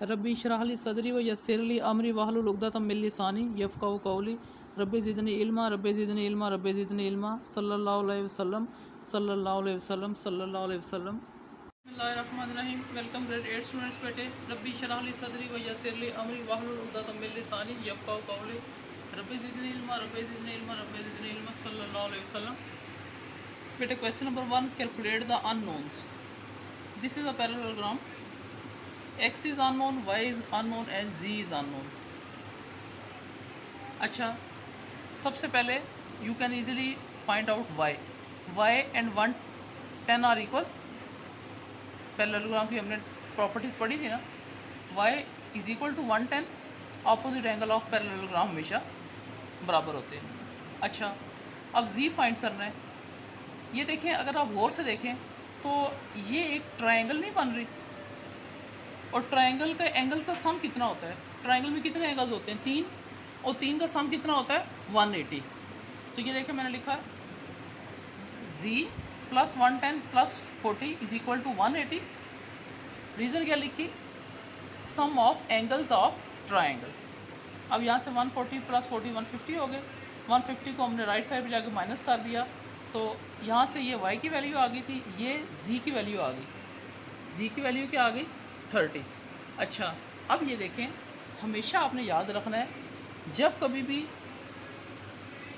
रब्बी इशरह ली सदरी व यस्सिर ली अमरी वहलुल उक़दतम मिन लिसानी यफ़क़हू क़ौली रब्बी ज़िदनी इल्मा रब्बी ज़िदनी इल्मा रब्बी ज़िदनी इल्मा सल्लल्लाहु अलैहि वसल्लम सल्लल्लाहु अलैहि वसल्लम सल्लल्लाहु अलैहि वसल्लम। बिस्मिल्लाहिर्रहमानिर्रहीम। वेलकम ग्रेड 8 स्टूडेंट्स बेटे। रब्बी इशरह ली सदरी व यस्सिर ली अमरी वहलुल उक़दतम मिन लिसानी यफ़क़हू क़ौली रब्बी ज़िदनी इल्मा रब्बी ज़िदनी इल्मा रब्बी ज़िदनी इल्मा सल्लल्लाहु अलैहि वसल्लम। बेटे question number 1, calculate the unknowns. This is a parallelogram. x is unknown, y is unknown and z is unknown। अच्छा, सबसे पहले you can easily find out y and 110 are equal। Parallelogram की हमने प्रॉपर्टीज पढ़ी थी ना। y is equal to 110। Opposite angle of parallelogram हमेशा बराबर होते हैं। अच्छा, अब z फाइंड करना है। ये देखें, अगर आप गौर से देखें तो ये एक ट्रायंगल नहीं बन रही, और ट्रायंगल का एंगल्स का सम कितना होता है? ट्रायंगल में कितने एंगल्स होते हैं? 3, और 3 का सम कितना होता है? 180। तो ये देखिए मैंने लिखा है z plus 110 plus 40 is equal to 180। Reason क्या लिखी? Sum of angles of triangle. अब यहाँ से 140 प्लस 40 150 हो गए। 150 को हमने राइट साइड पे जाके माइनस कर दिया, तो यहाँ से ये y की वैल्यू आ गई थी, ये z की वैल्यू आ गई। z की वैल्यू क्या आ गई? 30। अच्छा, अब ये देखें, हमेशा आपने याद रखना है, जब कभी भी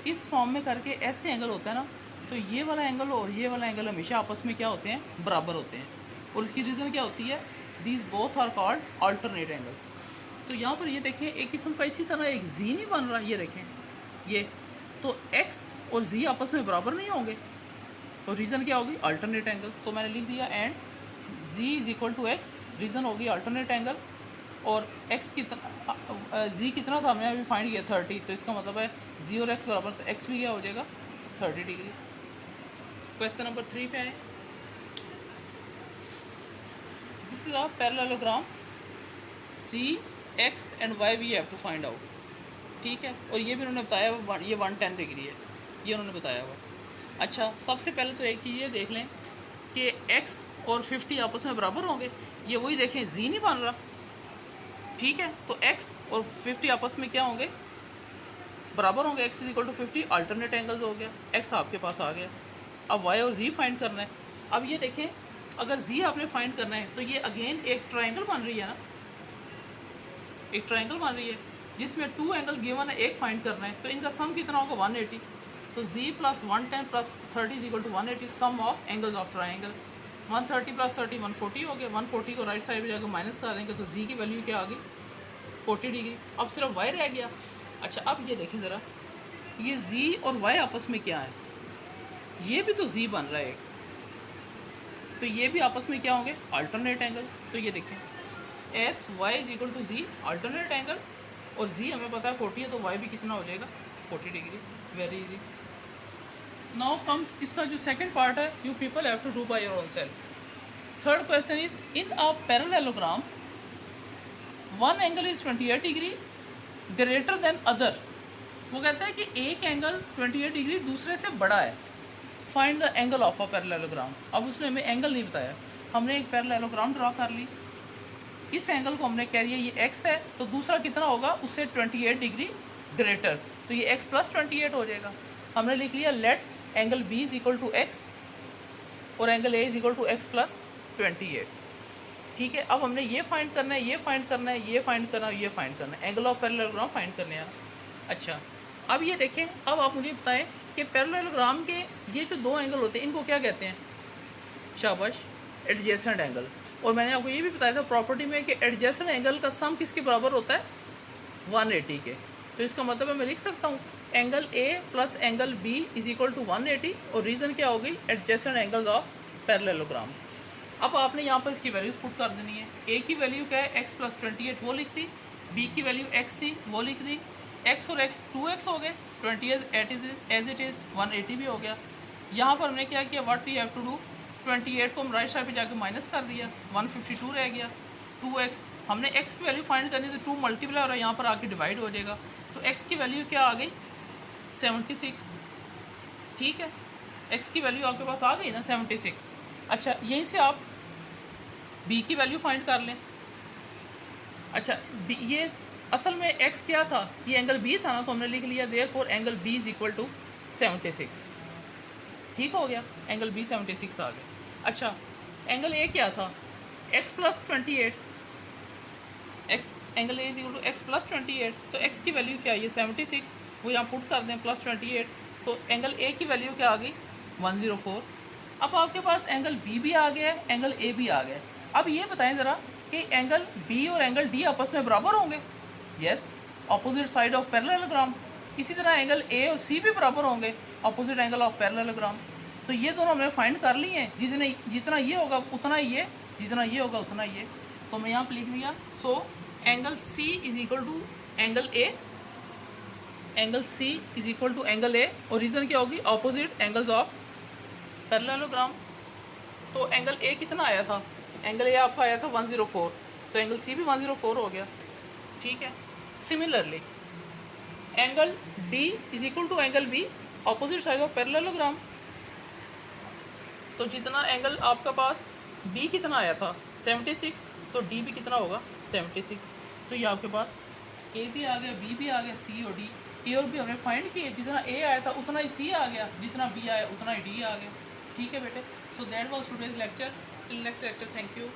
इस फॉर्म में करके ऐसे एंगल होता है ना, तो ये वाला एंगल और ये वाला एंगल हमेशा आपस में क्या होते हैं? बराबर होते हैं। और उसकी रीज़न क्या होती है? These both are called alternate angles. तो यहाँ पर ये देखें, एक किस्म का इसी तरह एक जी नहीं बन रहा। ये देखें, ये तो एक्स और जी आपस में बराबर नहीं होंगे, और रीज़न क्या होगी? Alternate angle. तो मैंने लिख दिया and z is equal to X. Reason होगी अल्टरनेट एंगल, और x कितना, z कितना था हमने अभी फाइंड किया 30। तो इसका मतलब है z और x बराबर, तो x भी क्या हो जाएगा? 30 डिग्री। क्वेश्चन नंबर 3 पे आए। This is a parallelogram c x and y we have to find out. ठीक है, और ये भी उन्होंने बताया हुआ, ये 110 डिग्री है, ये उन्होंने बताया हुआ। अच्छा, सबसे पहले तो एक चीज़ ये देख लें कि x और 50 आपस में बराबर होंगे। ये वही देखें, z नहीं बन रहा। ठीक है, तो x और 50 आपस में क्या होंगे? बराबर होंगे। x is equal to 50, alternate angles हो गया। x आपके पास आ गया। अब y और z फाइंड करना है। अब ये देखें, अगर z आपने फाइंड करना है तो ये अगेन एक ट्रायंगल बन रही है ना, एक ट्रायंगल बन रही है जिसमें 2 एंगल्स गिवन है, एक फाइंड करना है। तो इनका सम कितना होगा? 180। तो z plus 110 plus 30 is equal to 180, sum of angles of triangle. 130 plus 30 140 हो गया। 140 को राइट साइड पे जाकर माइनस कर देंगे, तो z की वैल्यू क्या आ गई? 40 डिग्री। अब सिर्फ y रह गया। अच्छा, अब ये देखें ज़रा, ये z और y आपस में क्या है? ये भी तो z बन रहा है एक, तो ये भी आपस में क्या होंगे? Alternate angle. तो ये देखें, S Y is equal to G, alternate angle, और z हमें पता है 40 है, तो y भी कितना हो जाएगा? 40 degree. Very easy. Now come, इसका जो सेकंड पार्ट है, you people have to do by your own self. Third question is, in a parallelogram one angle is 28 degree greater than other. वो कहता है कि एक एंगल 28 डिग्री दूसरे से बड़ा है। Find the angle of a parallelogram. अब उसने हमें एंगल नहीं बताया, हमने एक पैरेललोग्राम ड्रॉ कर ली। इस एंगल को हमने कह दिया ये x है, तो दूसरा कितना होगा? उससे 28 डिग्री ग्रेटर, तो ये x प्लस 28 हो जाएगा। हमने लिख लिया let angle b is equal to x और angle a is equal to x plus 28। ठीक है, अब हमने ये फाइंड करना है, ये फाइंड करना है, ये फाइंड करना है, ये फाइंड करना है, एंगल ऑफ पैरेललोग्राम फाइंड करने हैं। अच्छा, अब ये देखें, अब आप मुझे बताएं कि पैरेललोग्राम के ये जो दो एंगल होते हैं इनको क्या कहते हैं? शाबाश, एडजेसेंट एंगल। और मैंने आपको ये भी बताया था प्रॉपर्टी में कि एडजेसेंट एंगल का सम किसके बराबर होता है? 180 के। तो इसका मतलब है मैं लिख सकता हूँ angle A plus angle B is equal to 180, और रीज़न क्या होगी? Adjacent angles of parallelogram. अब आपने यहाँ पर इसकी वैल्यूज़ पुट कर देनी है। A की वैल्यू क्या है? x प्लस 28, वो लिख दी। B की वैल्यू x थी, वो लिख दी। x और x 2x हो गए, 28 एज इट इज़ 180 भी हो गया। यहाँ पर हमने क्या किया? What we have to do, 28 को हम राइट साइड पे जाके माइनस कर दिया, 152 रह गया। 2x, हमने x की वैल्यू फाइंड करनी, तो 2 मल्टीप्लाई हो रहा है, यहाँ पर आके डिवाइड हो जाएगा। तो x की वैल्यू क्या आ गई? 76। ठीक है, x की वैल्यू आपके पास आ गई ना 76। अच्छा, यहीं से आप b की वैल्यू फाइंड कर लें। अच्छा ये असल में एक्स क्या था, ये एंगल बी था ना, तो हमने लिख लिया therefore angle B is equal to 76। ठीक हो गया, एंगल बी 76 आ गया। अच्छा एंगल ए क्या था, X plus 28, X angle A is equal to X plus 28, तो एक्स की वैल्यू क्या है, ये 76, वो यहाँ पुट कर दें प्लस 28, तो एंगल ए की वैल्यू क्या आ गई 104। अब आपके पास एंगल बी भी आ गया है, एंगल ए भी आ गया है। अब ये बताएं ज़रा कि एंगल बी और एंगल डी आपस में बराबर होंगे? Yes, opposite side of parallelogram. इसी तरह एंगल ए और सी भी बराबर होंगे, ऑपोजिट एंगल ऑफ पैरेललोग्राम। तो ये दोनों हमने फाइंड कर लिए हैं, जितना ये होगा उतना ये, जितना ये होगा उतना ये। तो मैं यहाँ पर लिख दिया, so angle C is equal to angle A, angle C is equal to angle A, और रीज़न क्या होगी, ऑपोजिट एंगल्स ऑफ पैरेललोग्राम। तो एंगल ए कितना आया था, एंगल ए आपका आया था 104, तो एंगल सी भी 104 हो गया। ठीक है, similarly angle D is equal to angle B, opposite side of parallelogram. तो जितना एंगल आपका पास बी कितना आया था 76, तो डी भी कितना होगा 76। तो ये आपके पास ए भी आ गया, बी भी आ गया, सी और डी, ए और बी हमने फाइंड किए, जितना ए आया था उतना ही सी आ गया, जितना बी आया उतना ही डी आ गया। ठीक है बेटे, so that was today's lecture, till next lecture, thank you.